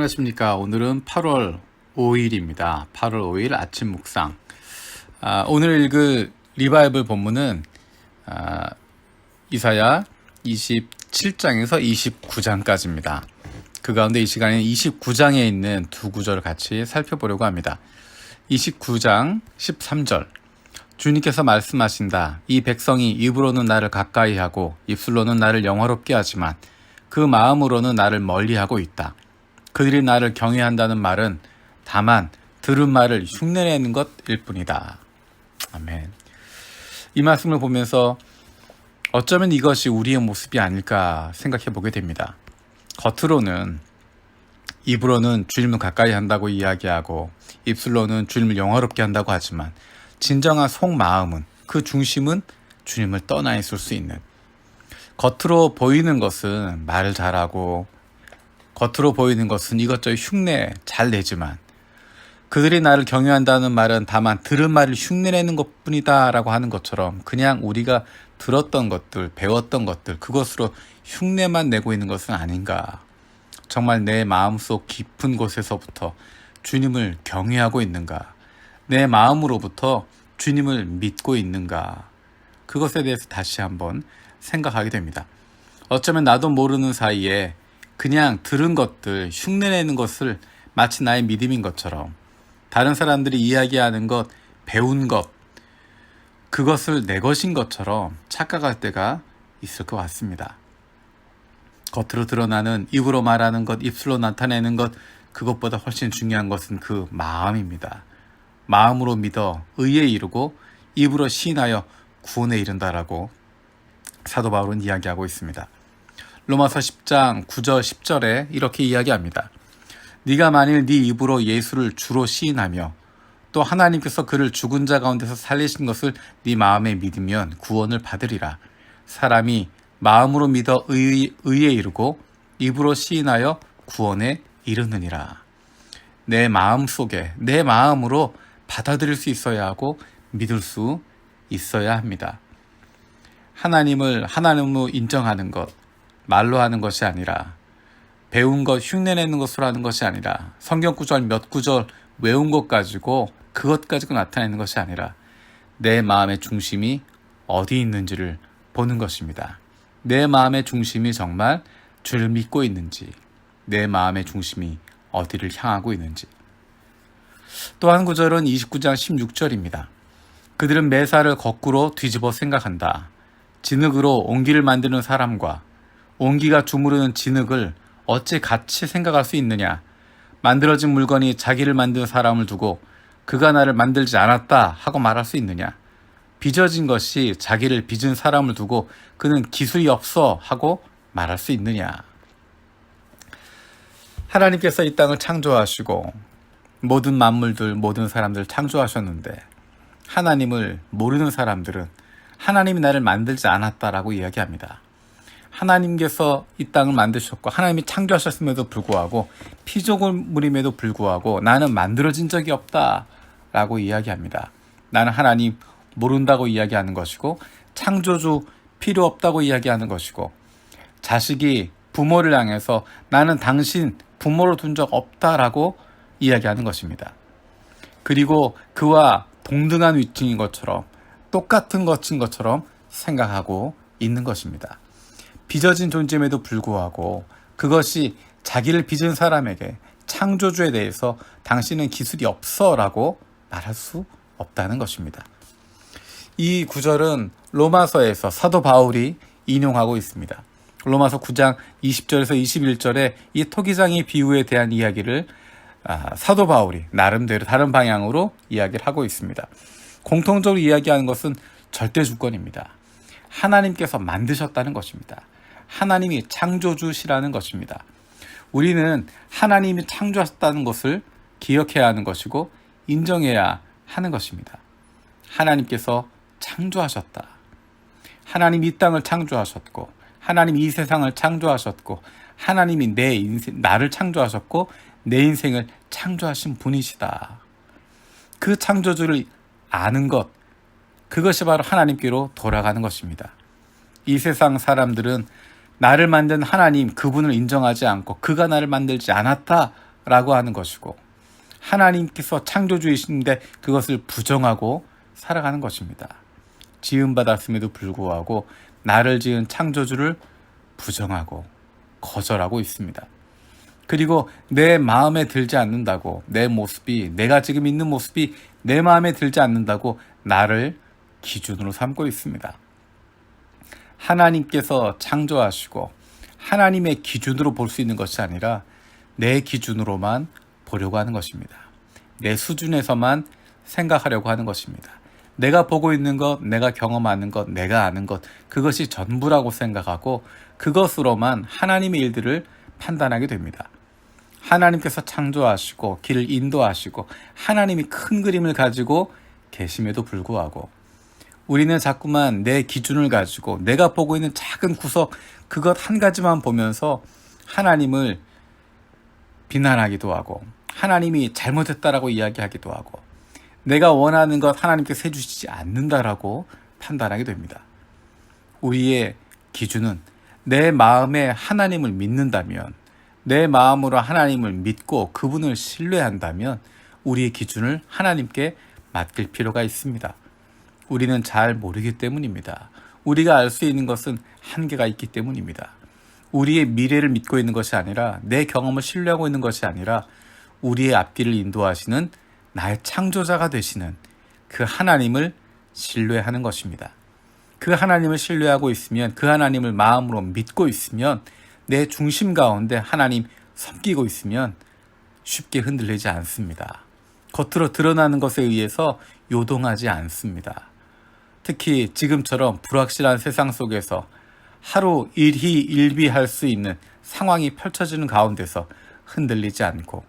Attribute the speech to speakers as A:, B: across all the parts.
A: 안녕하십니까. 오늘은 8월 5일입니다. 8월 5일 아침 묵상. 오늘 읽을 리바이블 본문은 이사야 27장에서 29장까지입니다. 그 가운데 이 시간에는 29장에 있는 두 구절을 같이 살펴보려고 합니다. 29장 13절. 주님께서 말씀하신다. 이 백성이 입으로는 나를 가까이 하고 입술로는 나를 영화롭게 하지만 그 마음으로는 나를 멀리하고 있다. 그들이 나를 경외한다는 말은 다만 들은 말을 흉내내는 것일 뿐이다. 아멘. 이 말씀을 보면서 어쩌면 이것이 우리의 모습이 아닐까 생각해 보게 됩니다. 겉으로는 입으로는 주님을 가까이 한다고 이야기하고 입술로는 주님을 영화롭게 한다고 하지만 진정한 속마음은, 그 중심은 주님을 떠나 있을 수 있는, 겉으로 보이는 것은 말을 잘하고 겉으로 보이는 것은 이것저것 흉내 잘 내지만 그들이 나를 경외한다는 말은 다만 들은 말을 흉내내는 것뿐이다 라고 하는 것처럼 그냥 우리가 들었던 것들, 배웠던 것들, 그것으로 흉내만 내고 있는 것은 아닌가. 정말 내 마음속 깊은 곳에서부터 주님을 경외하고 있는가, 내 마음으로부터 주님을 믿고 있는가, 그것에 대해서 다시 한번 생각하게 됩니다. 어쩌면 나도 모르는 사이에 그냥 들은 것들, 흉내내는 것을 마치 나의 믿음인 것처럼, 다른 사람들이 이야기하는 것, 배운 것, 그것을 내 것인 것처럼 착각할 때가 있을 것 같습니다. 겉으로 드러나는, 입으로 말하는 것, 입술로 나타내는 것, 그것보다 훨씬 중요한 것은 그 마음입니다. 마음으로 믿어 의에 이르고 입으로 시인하여 구원에 이른다라고 사도 바울은 이야기하고 있습니다. 로마서 10장 9절 10절에 이렇게 이야기합니다. 네가 만일 네 입으로 예수를 주로 시인하며 또 하나님께서 그를 죽은 자 가운데서 살리신 것을 네 마음에 믿으면 구원을 받으리라. 사람이 마음으로 믿어 의에 이르고 입으로 시인하여 구원에 이르느니라. 내 마음 속에, 내 마음으로 받아들일 수 있어야 하고 믿을 수 있어야 합니다. 하나님으로 인정하는 것, 말로 하는 것이 아니라, 배운 것, 흉내내는 것으로 하는 것이 아니라, 성경 구절 몇 구절 외운 것 가지고 그것 가지고 나타내는 것이 아니라 내 마음의 중심이 어디 있는지를 보는 것입니다. 내 마음의 중심이 정말 주를 믿고 있는지, 내 마음의 중심이 어디를 향하고 있는지. 또 한 구절은 29장 16절입니다. 그들은 매사를 거꾸로 뒤집어 생각한다. 진흙으로 옹기를 만드는 사람과 옹기가 주무르는 진흙을 어찌 같이 생각할 수 있느냐. 만들어진 물건이 자기를 만든 사람을 두고 그가 나를 만들지 않았다 하고 말할 수 있느냐. 빚어진 것이 자기를 빚은 사람을 두고 그는 기술이 없어 하고 말할 수 있느냐. 하나님께서 이 땅을 창조하시고 모든 만물들, 모든 사람들 창조하셨는데 하나님을 모르는 사람들은 하나님이 나를 만들지 않았다라고 이야기합니다. 하나님께서 이 땅을 만드셨고 하나님이 창조하셨음에도 불구하고, 피조물임에도 불구하고 나는 만들어진 적이 없다라고 이야기합니다. 나는 하나님 모른다고 이야기하는 것이고, 창조주 필요 없다고 이야기하는 것이고, 자식이 부모를 향해서 나는 당신 부모로 둔 적 없다라고 이야기하는 것입니다. 그리고 그와 동등한 위치인 것처럼, 똑같은 것인 것처럼 생각하고 있는 것입니다. 빚어진 존재임에도 불구하고 그것이 자기를 빚은 사람에게, 창조주에 대해서 당신은 기술이 없어 라고 말할 수 없다는 것입니다. 이 구절은 로마서에서 사도 바울이 인용하고 있습니다. 로마서 9장 20절에서 21절에 이 토기장의 비유에 대한 이야기를 사도 바울이 나름대로 다른 방향으로 이야기를 하고 있습니다. 공통적으로 이야기하는 것은 절대 주권입니다. 하나님께서 만드셨다는 것입니다. 하나님이 창조주시라는 것입니다. 우리는 하나님이 창조하셨다는 것을 기억해야 하는 것이고 인정해야 하는 것입니다. 하나님께서 창조하셨다. 하나님이 이 땅을 창조하셨고, 하나님이 이 세상을 창조하셨고, 하나님이 나를 창조하셨고 내 인생을 창조하신 분이시다. 그 창조주를 아는 것, 그것이 바로 하나님께로 돌아가는 것입니다. 이 세상 사람들은 나를 만든 하나님, 그분을 인정하지 않고 그가 나를 만들지 않았다 라고 하는 것이고, 하나님께서 창조주이신데 그것을 부정하고 살아가는 것입니다. 지음받았음에도 불구하고 나를 지은 창조주를 부정하고 거절하고 있습니다. 그리고 내 마음에 들지 않는다고, 내가 지금 있는 모습이 내 마음에 들지 않는다고 나를 기준으로 삼고 있습니다. 하나님께서 창조하시고 하나님의 기준으로 볼 수 있는 것이 아니라 내 기준으로만 보려고 하는 것입니다. 내 수준에서만 생각하려고 하는 것입니다. 내가 보고 있는 것, 내가 경험하는 것, 내가 아는 것, 그것이 전부라고 생각하고 그것으로만 하나님의 일들을 판단하게 됩니다. 하나님께서 창조하시고 길을 인도하시고 하나님이 큰 그림을 가지고 계심에도 불구하고 우리는 자꾸만 내 기준을 가지고 내가 보고 있는 작은 구석, 그것 한 가지만 보면서 하나님을 비난하기도 하고 하나님이 잘못했다라고 이야기하기도 하고 내가 원하는 것 하나님께서 해주시지 않는다라고 판단하게 됩니다. 우리의 기준은 내 마음에 하나님을 믿는다면, 내 마음으로 하나님을 믿고 그분을 신뢰한다면 우리의 기준을 하나님께 맡길 필요가 있습니다. 우리는 잘 모르기 때문입니다. 우리가 알 수 있는 것은 한계가 있기 때문입니다. 우리의 미래를 믿고 있는 것이 아니라, 내 경험을 신뢰하고 있는 것이 아니라 우리의 앞길을 인도하시는 나의 창조자가 되시는 그 하나님을 신뢰하는 것입니다. 그 하나님을 신뢰하고 있으면, 그 하나님을 마음으로 믿고 있으면, 내 중심 가운데 하나님 섬기고 있으면 쉽게 흔들리지 않습니다. 겉으로 드러나는 것에 의해서 요동하지 않습니다. 특히 지금처럼 불확실한 세상 속에서 하루 일희일비할 수 있는 상황이 펼쳐지는 가운데서 흔들리지 않고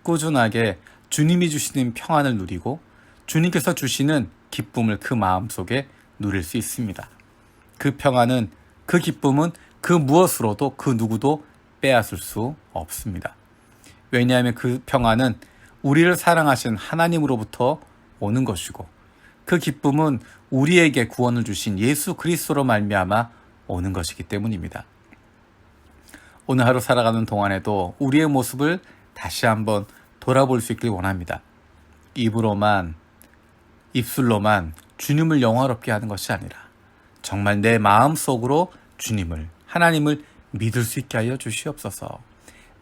A: 꾸준하게 주님이 주시는 평안을 누리고 주님께서 주시는 기쁨을 그 마음속에 누릴 수 있습니다. 그 평안은, 그 기쁨은 그 무엇으로도 그 누구도 빼앗을 수 없습니다. 왜냐하면 그 평안은 우리를 사랑하신 하나님으로부터 오는 것이고 그 기쁨은 우리에게 구원을 주신 예수 그리스도로 말미암아 오는 것이기 때문입니다. 오늘 하루 살아가는 동안에도 우리의 모습을 다시 한번 돌아볼 수 있길 원합니다. 입으로만, 입술로만 주님을 영화롭게 하는 것이 아니라 정말 내 마음속으로 주님을, 하나님을 믿을 수 있게 하여 주시옵소서.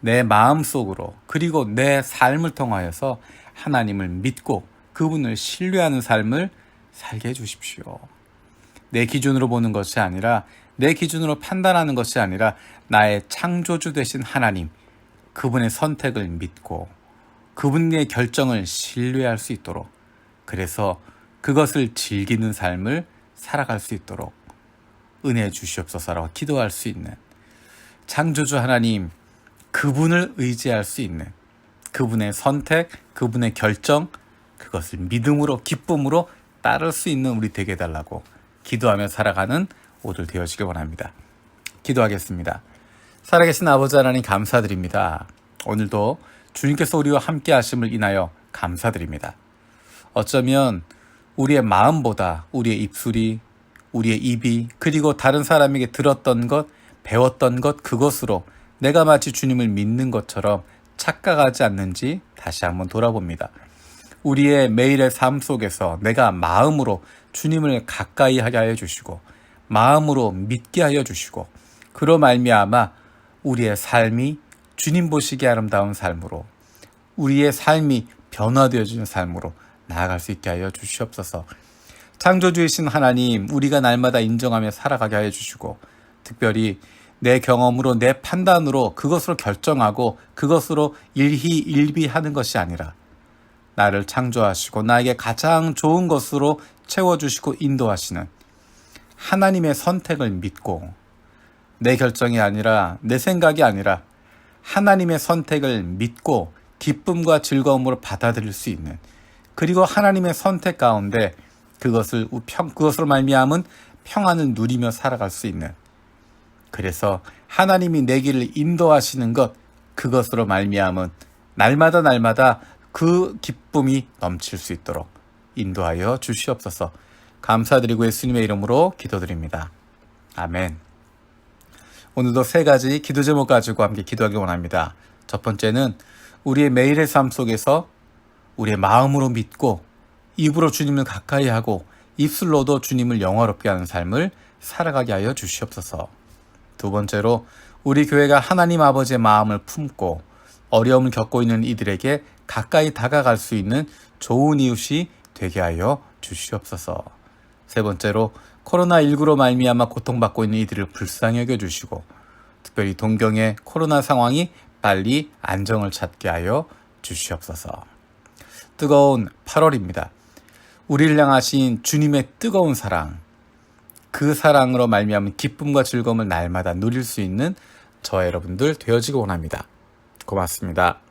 A: 내 마음속으로, 그리고 내 삶을 통하여서 하나님을 믿고 그분을 신뢰하는 삶을 살게 해주십시오. 내 기준으로 보는 것이 아니라, 내 기준으로 판단하는 것이 아니라 나의 창조주 되신 하나님, 그분의 선택을 믿고 그분의 결정을 신뢰할 수 있도록, 그래서 그것을 즐기는 삶을 살아갈 수 있도록 은혜 주시옵소서라고 기도할 수 있는, 창조주 하나님, 그분을 의지할 수 있는, 그분의 선택, 그분의 결정, 그것을 믿음으로, 기쁨으로 따를 수 있는 우리 되게 해달라고 기도하며 살아가는 오늘 되어지길 원합니다. 기도하겠습니다. 살아계신 아버지 하나님, 감사드립니다. 오늘도 주님께서 우리와 함께 하심을 인하여 감사드립니다. 어쩌면 우리의 마음보다 우리의 입술이, 우리의 입이, 그리고 다른 사람에게 들었던 것, 배웠던 것, 그것으로 내가 마치 주님을 믿는 것처럼 착각하지 않는지 다시 한번 돌아봅니다. 우리의 매일의 삶 속에서 내가 마음으로 주님을 가까이 하게 하여 주시고 마음으로 믿게 하여 주시고 그로 말미암아 우리의 삶이 주님 보시기에 아름다운 삶으로, 우리의 삶이 변화되어지는 삶으로 나아갈 수 있게 하여 주시옵소서. 창조주이신 하나님, 우리가 날마다 인정하며 살아가게 하여 주시고 특별히 내 경험으로, 내 판단으로 그것으로 결정하고 그것으로 일희일비하는 것이 아니라 나를 창조하시고 나에게 가장 좋은 것으로 채워주시고 인도하시는 하나님의 선택을 믿고, 내 결정이 아니라, 내 생각이 아니라 하나님의 선택을 믿고 기쁨과 즐거움으로 받아들일 수 있는, 그리고 하나님의 선택 가운데 그것으로 말미암은 평안을 누리며 살아갈 수 있는, 그래서 하나님이 내 길을 인도하시는 것, 그것으로 말미암은 날마다 그 기쁨이 넘칠 수 있도록 인도하여 주시옵소서. 감사드리고 예수님의 이름으로 기도드립니다. 아멘. 오늘도 세 가지 기도 제목 가지고 함께 기도하기 원합니다. 첫 번째는 우리의 매일의 삶 속에서 우리의 마음으로 믿고 입으로 주님을 가까이 하고 입술로도 주님을 영화롭게 하는 삶을 살아가게 하여 주시옵소서. 두 번째로 우리 교회가 하나님 아버지의 마음을 품고 어려움을 겪고 있는 이들에게 가까이 다가갈 수 있는 좋은 이웃이 되게 하여 주시옵소서. 세 번째로 코로나19로 말미암아 고통받고 있는 이들을 불쌍히 여겨주시고 특별히 동경의 코로나 상황이 빨리 안정을 찾게 하여 주시옵소서. 뜨거운 8월입니다. 우리를 향하신 주님의 뜨거운 사랑, 그 사랑으로 말미암은 기쁨과 즐거움을 날마다 누릴 수 있는 저와 여러분들 되어지고 원합니다. 고맙습니다.